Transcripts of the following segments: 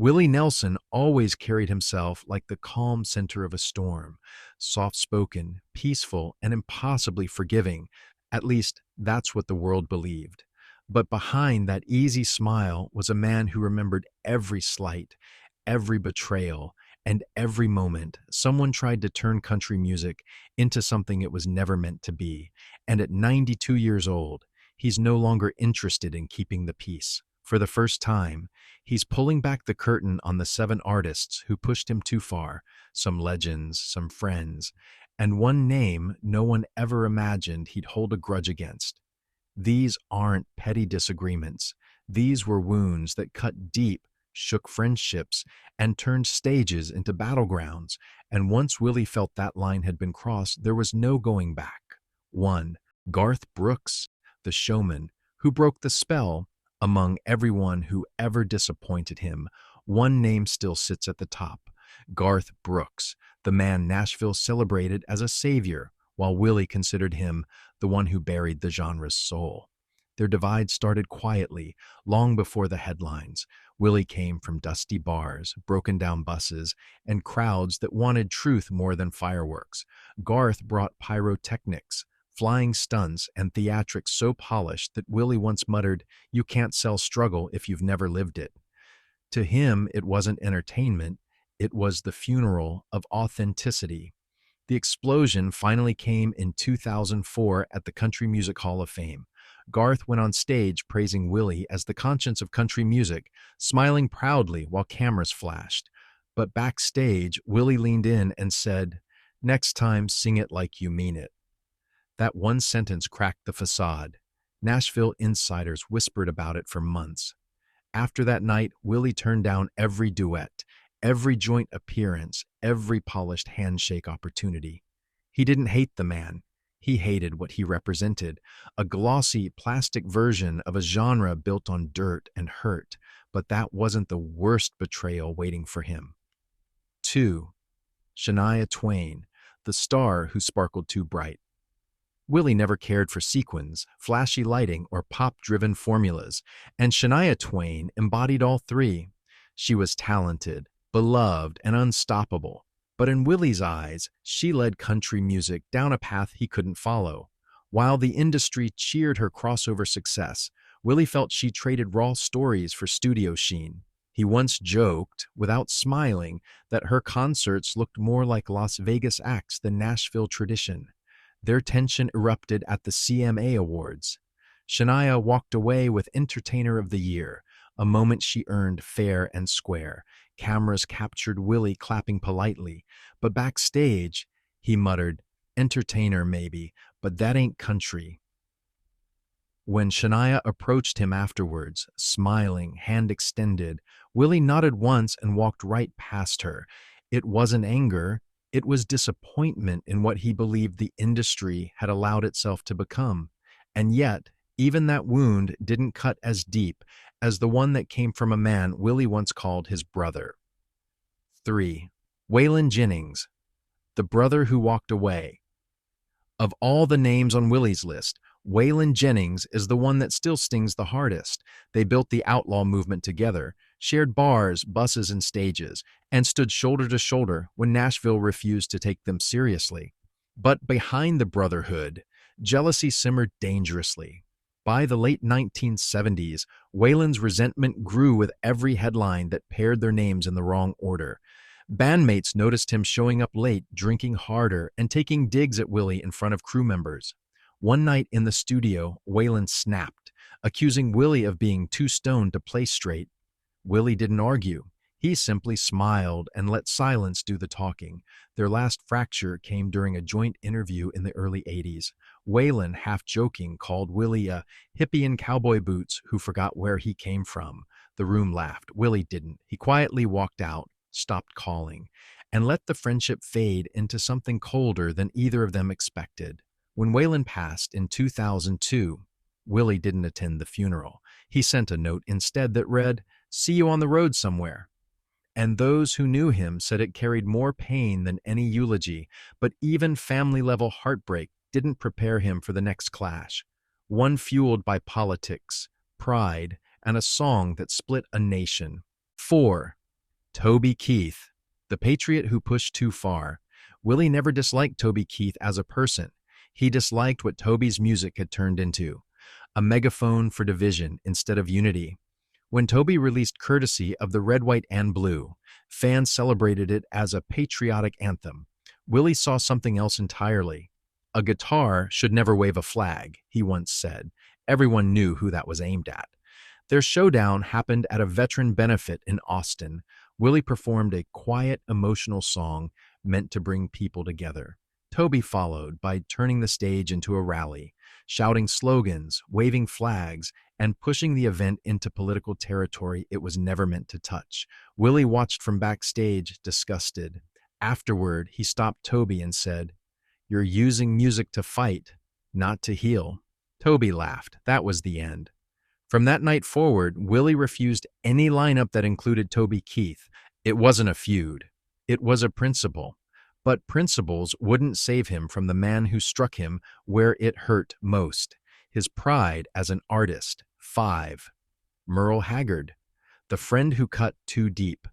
Willie Nelson always carried himself like the calm center of a storm, soft-spoken, peaceful, and impossibly forgiving. At least, that's what the world believed. But behind that easy smile was a man who remembered every slight, every betrayal, and every moment someone tried to turn country music into something it was never meant to be. And at 92 years old, he's no longer interested in keeping the peace. For the first time, he's pulling back the curtain on the 7 artists who pushed him too far, some legends, some friends, and one name no one ever imagined he'd hold a grudge against. These aren't petty disagreements. These were wounds that cut deep, shook friendships, and turned stages into battlegrounds. And once Willie felt that line had been crossed, there was no going back. One, Garth Brooks, the showman, who broke the spell. Among everyone who ever disappointed him, one name still sits at the top: Garth Brooks, the man Nashville celebrated as a savior, while Willie considered him the one who buried the genre's soul. Their divide started quietly, long before the headlines. Willie came from dusty bars, broken-down buses, and crowds that wanted truth more than fireworks. Garth brought pyrotechnics, flying stunts, and theatrics so polished that Willie once muttered, "You can't sell struggle if you've never lived it." To him, it wasn't entertainment, it was the funeral of authenticity. The explosion finally came in 2004 at the Country Music Hall of Fame. Garth went on stage praising Willie as the conscience of country music, smiling proudly while cameras flashed. But backstage, Willie leaned in and said, "Next time, sing it like you mean it." That one sentence cracked the facade. Nashville insiders whispered about it for months. After that night, Willie turned down every duet, every joint appearance, every polished handshake opportunity. He didn't hate the man. He hated what he represented, a glossy, plastic version of a genre built on dirt and hurt. But that wasn't the worst betrayal waiting for him. 2. Shania Twain, the star who sparkled too bright. Willie never cared for sequins, flashy lighting, or pop-driven formulas, and Shania Twain embodied all three. She was talented, beloved, and unstoppable. But in Willie's eyes, she led country music down a path he couldn't follow. While the industry cheered her crossover success, Willie felt she traded raw stories for studio sheen. He once joked, without smiling, that her concerts looked more like Las Vegas acts than Nashville tradition. Their tension erupted at the CMA Awards. Shania walked away with Entertainer of the Year, a moment she earned fair and square. Cameras captured Willie clapping politely, but backstage, he muttered, "Entertainer maybe, but that ain't country." When Shania approached him afterwards, smiling, hand extended, Willie nodded once and walked right past her. It wasn't anger. It was disappointment in what he believed the industry had allowed itself to become. And yet, even that wound didn't cut as deep as the one that came from a man Willie once called his brother. 3. Waylon Jennings, the brother who walked away. Of all the names on Willie's list, Waylon Jennings is the one that still stings the hardest. They built the outlaw movement together, shared bars, buses, and stages, and stood shoulder to shoulder when Nashville refused to take them seriously. But behind the brotherhood, jealousy simmered dangerously. By the late 1970s, Waylon's resentment grew with every headline that paired their names in the wrong order. Bandmates noticed him showing up late, drinking harder, and taking digs at Willie in front of crew members. One night in the studio, Waylon snapped, accusing Willie of being too stoned to play straight. Willie didn't argue. He simply smiled and let silence do the talking. Their last fracture came during a joint interview in the early 80s. Waylon, half joking, called Willie a hippie in cowboy boots who forgot where he came from. The room laughed. Willie didn't. He quietly walked out, stopped calling, and let the friendship fade into something colder than either of them expected. When Waylon passed in 2002, Willie didn't attend the funeral. He sent a note instead that read, "See you on the road somewhere." And those who knew him said it carried more pain than any eulogy, but even family-level heartbreak didn't prepare him for the next clash, one fueled by politics, pride, and a song that split a nation. 4. Toby Keith, the patriot who pushed too far. Willie never disliked Toby Keith as a person. He disliked what Toby's music had turned into, a megaphone for division instead of unity. When Toby released Courtesy of the Red, White, and Blue, fans celebrated it as a patriotic anthem. Willie saw something else entirely. A guitar should never wave a flag, he once said. Everyone knew who that was aimed at. Their showdown happened at a veteran benefit in Austin. Willie performed a quiet, emotional song meant to bring people together. Toby followed by turning the stage into a rally, shouting slogans, waving flags, and pushing the event into political territory it was never meant to touch. Willie watched from backstage, disgusted. Afterward, he stopped Toby and said, "You're using music to fight, not to heal." Toby laughed. That was the end. From that night forward, Willie refused any lineup that included Toby Keith. It wasn't a feud. It was a principle. But principles wouldn't save him from the man who struck him where it hurt most. His pride as an artist. 5. Merle Haggard, the friend who cut too deep.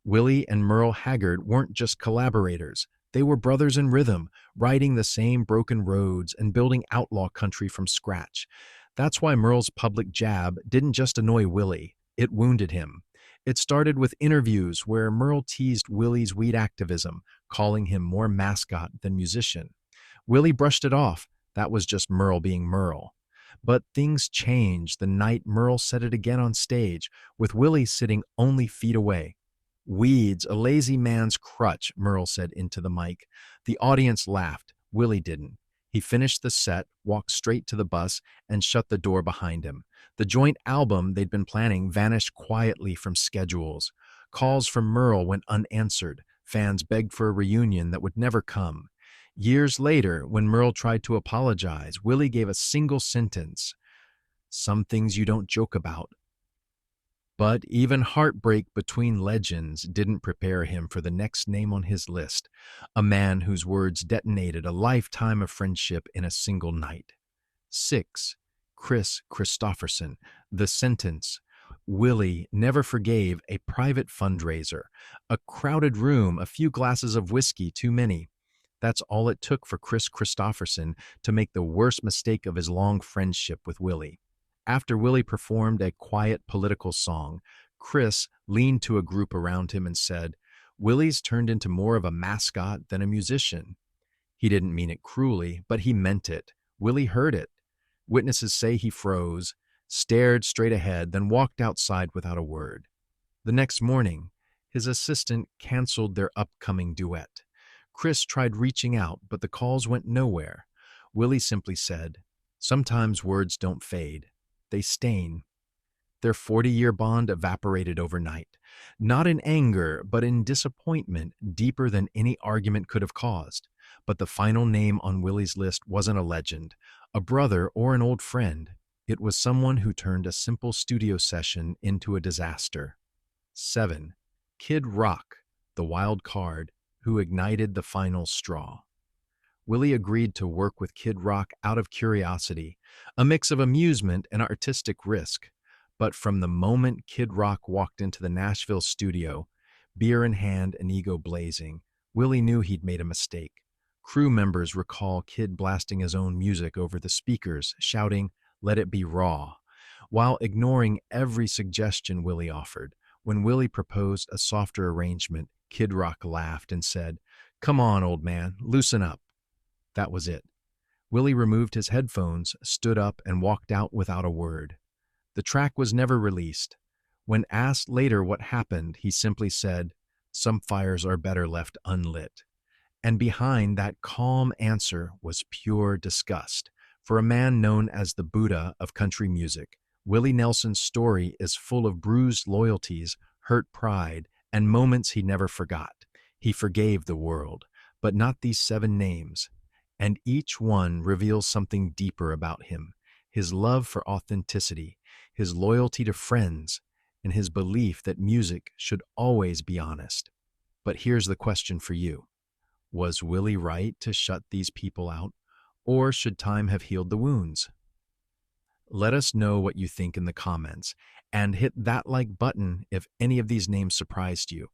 Willie and Merle Haggard weren't just collaborators. They were brothers in rhythm, riding the same broken roads and building outlaw country from scratch. That's why Merle's public jab didn't just annoy Willie, it wounded him. It started with interviews where Merle teased Willie's weed activism, calling him more mascot than musician. Willie brushed it off. That was just Merle being Merle. But things changed the night Merle said it again on stage, with Willie sitting only feet away. "Weed's a lazy man's crutch," Merle said into the mic. The audience laughed. Willie didn't. He finished the set, walked straight to the bus, and shut the door behind him. The joint album they'd been planning vanished quietly from schedules. Calls from Merle went unanswered. Fans begged for a reunion that would never come. Years later, when Merle tried to apologize, Willie gave a single sentence: "Some things you don't joke about." But even heartbreak between legends didn't prepare him for the next name on his list, a man whose words detonated a lifetime of friendship in a single night. 6. Kris Kristofferson, The Sentence. Willie never forgave a private fundraiser, a crowded room, a few glasses of whiskey too many. That's all it took for Kris Kristofferson to make the worst mistake of his long friendship with Willie. After Willie performed a quiet political song, Kris leaned to a group around him and said, "Willie's turned into more of a mascot than a musician." He didn't mean it cruelly, but he meant it. Willie heard it. Witnesses say he froze, stared straight ahead, then walked outside without a word. The next morning, his assistant canceled their upcoming duet. Kris tried reaching out, but the calls went nowhere. Willie simply said, "Sometimes words don't fade. They stain." Their 40-year bond evaporated overnight, not in anger, but in disappointment deeper than any argument could have caused. But the final name on Willie's list wasn't a legend, a brother, or an old friend. It was someone who turned a simple studio session into a disaster. 7. Kid Rock, the wild card, who ignited the final straw. Willie agreed to work with Kid Rock out of curiosity, a mix of amusement and artistic risk. But from the moment Kid Rock walked into the Nashville studio, beer in hand and ego blazing, Willie knew he'd made a mistake. Crew members recall Kid blasting his own music over the speakers, shouting, "Let it be raw," while ignoring every suggestion Willie offered. When Willie proposed a softer arrangement, Kid Rock laughed and said, "Come on, old man, loosen up." That was it. Willie removed his headphones, stood up, and walked out without a word. The track was never released. When asked later what happened, he simply said, "Some fires are better left unlit." And behind that calm answer was pure disgust. For a man known as the Buddha of country music, Willie Nelson's story is full of bruised loyalties, hurt pride, and moments he never forgot. He forgave the world, but not these 7 names. And each one reveals something deeper about him: his love for authenticity, his loyalty to friends, and his belief that music should always be honest. But here's the question for you. Was Willie right to shut these people out, or should time have healed the wounds? Let us know what you think in the comments, and hit that like button if any of these names surprised you.